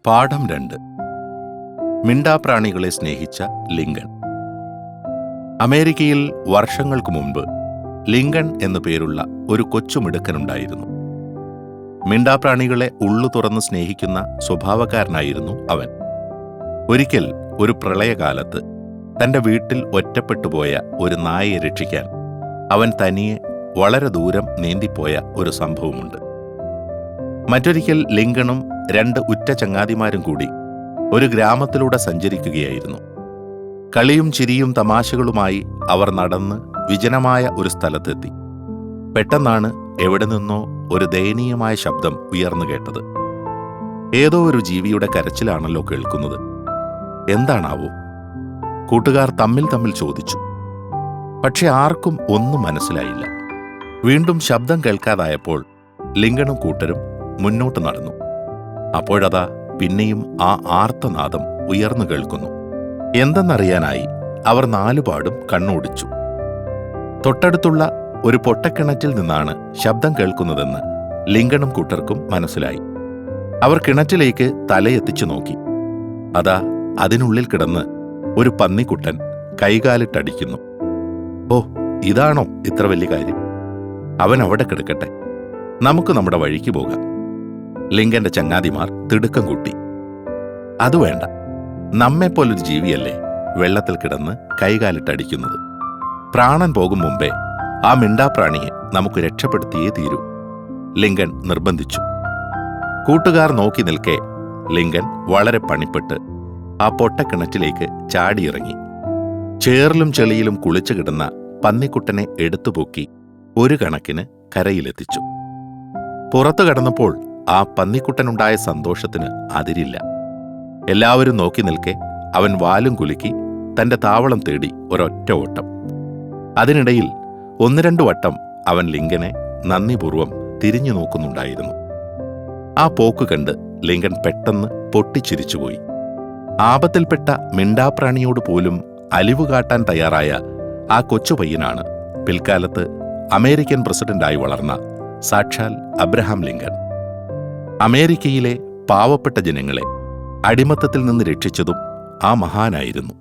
പാഠം 2. മിണ്ടാപ്രാണികളെ സ്നേഹിച്ച ലിങ്കൺ. അമേരിക്കയിൽ വർഷങ്ങൾക്ക് മുൻപ് ലിങ്കൺ എന്നു പേരുള്ള ഒരു കൊച്ചുമിടുക്കനുണ്ടായിരുന്നു. മിണ്ടാപ്രാണികളെ ഉള്ളു തുറന്ന് സ്നേഹിക്കുന്ന സ്വഭാവക്കാരനായിരുന്നു അവൻ. ഒരിക്കൽ ഒരു പ്രളയകാലത്ത് തന്റെ വീട്ടിൽ ഒറ്റപ്പെട്ടുപോയ ഒരു നായയെ രക്ഷിക്കാൻ അവൻ തനിയെ വളരെ ദൂരം നീന്തിപ്പോയ ഒരു സംഭവമുണ്ട്. മറ്റൊരിക്കൽ ലിങ്കണും 2 ഉറ്റ ചങ്ങാതിമാരും കൂടി ഒരു ഗ്രാമത്തിലൂടെ സഞ്ചരിക്കുകയായിരുന്നു. കളിയും ചിരിയും തമാശകളുമായി അവർ നടന്ന് വിജനമായ ഒരു സ്ഥലത്തെത്തി. പെട്ടെന്നാണ് എവിടെ നിന്നോ ഒരു ദയനീയമായ ശബ്ദം ഉയർന്നു കേട്ടത്. ഏതോ ഒരു ജീവിയുടെ കരച്ചിലാണല്ലോ കേൾക്കുന്നത്. എന്താണാവോ? കൂട്ടുകാർ തമ്മിൽ ചോദിച്ചു. പക്ഷെ ആർക്കും ഒന്നും മനസ്സിലായില്ല. വീണ്ടും ശബ്ദം കേൾക്കാതായപ്പോൾ ലിങ്കണും കൂട്ടരും മുന്നോട്ട് നടന്നു. അപ്പോഴതാ പിന്നെയും ആ ആർത്തനാദം ഉയർന്നു കേൾക്കുന്നു. എന്തെന്നറിയാനായി അവർ 4 പാടും കണ്ണോടിച്ചു. തൊട്ടടുത്തുള്ള ഒരു പൊട്ടക്കിണറ്റിൽ നിന്നാണ് ശബ്ദം കേൾക്കുന്നതെന്ന് ലിങ്കണും കൂട്ടർക്കും മനസ്സിലായി. അവർ കിണറ്റിലേക്ക് തലയെത്തിച്ചു നോക്കി. അതാ അതിനുള്ളിൽ കിടന്ന് ഒരു പന്നിക്കുട്ടൻ കൈകാലിട്ടടിക്കുന്നു. ഓ, ഇതാണോ ഇത്ര വലിയ കാര്യം? അവൻ അവിടെ കിടക്കട്ടെ, നമുക്ക് നമ്മുടെ വഴിക്ക് പോകാം. ലിങ്കന്റെ ചങ്ങാതിമാർ തിടുക്കം കൂട്ടി. അതുവേണ്ട, നമ്മെപ്പോലൊരു ജീവിയല്ലേ വെള്ളത്തിൽ കിടന്ന് കൈകാലിട്ടടിക്കുന്നത്. പ്രാണൻ പോകും മുമ്പേ ആ മിണ്ടാപ്രാണിയെ നമുക്ക് രക്ഷപ്പെടുത്തിയേ തീരൂ, ലിങ്കൻ നിർബന്ധിച്ചു. കൂട്ടുകാർ നോക്കി നിൽക്കെ ലിങ്കൻ വളരെ പണിപ്പെട്ട് ആ പൊട്ടക്കിണറ്റിലേക്ക് ചാടിയിറങ്ങി. ചേറിലും ചെളിയിലും കുളിച്ചു കിടന്ന പന്നിക്കുട്ടനെ എടുത്തുപൊക്കി ഒരു കണക്കിന് കരയിലെത്തിച്ചു. പുറത്തു കടന്നപ്പോൾ ആ പന്നിക്കുട്ടനുണ്ടായ സന്തോഷത്തിന് അതിരില്ല. എല്ലാവരും നോക്കി നിൽക്കെ അവൻ വാലും കുലുക്കി തന്റെ താവളം തേടി ഒരൊറ്റ ഓട്ടം. അതിനിടയിൽ 1-2 വട്ടം അവൻ ലിങ്കനെ നന്ദിപൂർവ്വം തിരിഞ്ഞു നോക്കുന്നുണ്ടായിരുന്നു. ആ പോക്ക് കണ്ട് ലിങ്കൻ പെട്ടെന്ന് പൊട്ടിച്ചിരിച്ചുപോയി. ആപത്തിൽപ്പെട്ട മിണ്ടാപ്രാണിയോട് പോലും അലിവ് കാട്ടാൻ തയ്യാറായ ആ കൊച്ചുപയ്യനാണ് പിൽക്കാലത്ത് അമേരിക്കൻ പ്രസിഡന്റായി വളർന്ന സാക്ഷാൽ അബ്രഹാം ലിങ്കൺ. അമേരിക്കയിലെ പാവപ്പെട്ട ജനങ്ങളെ അടിമത്തത്തിൽ നിന്ന് രക്ഷിച്ചതും ആ മഹാനായിരുന്നു.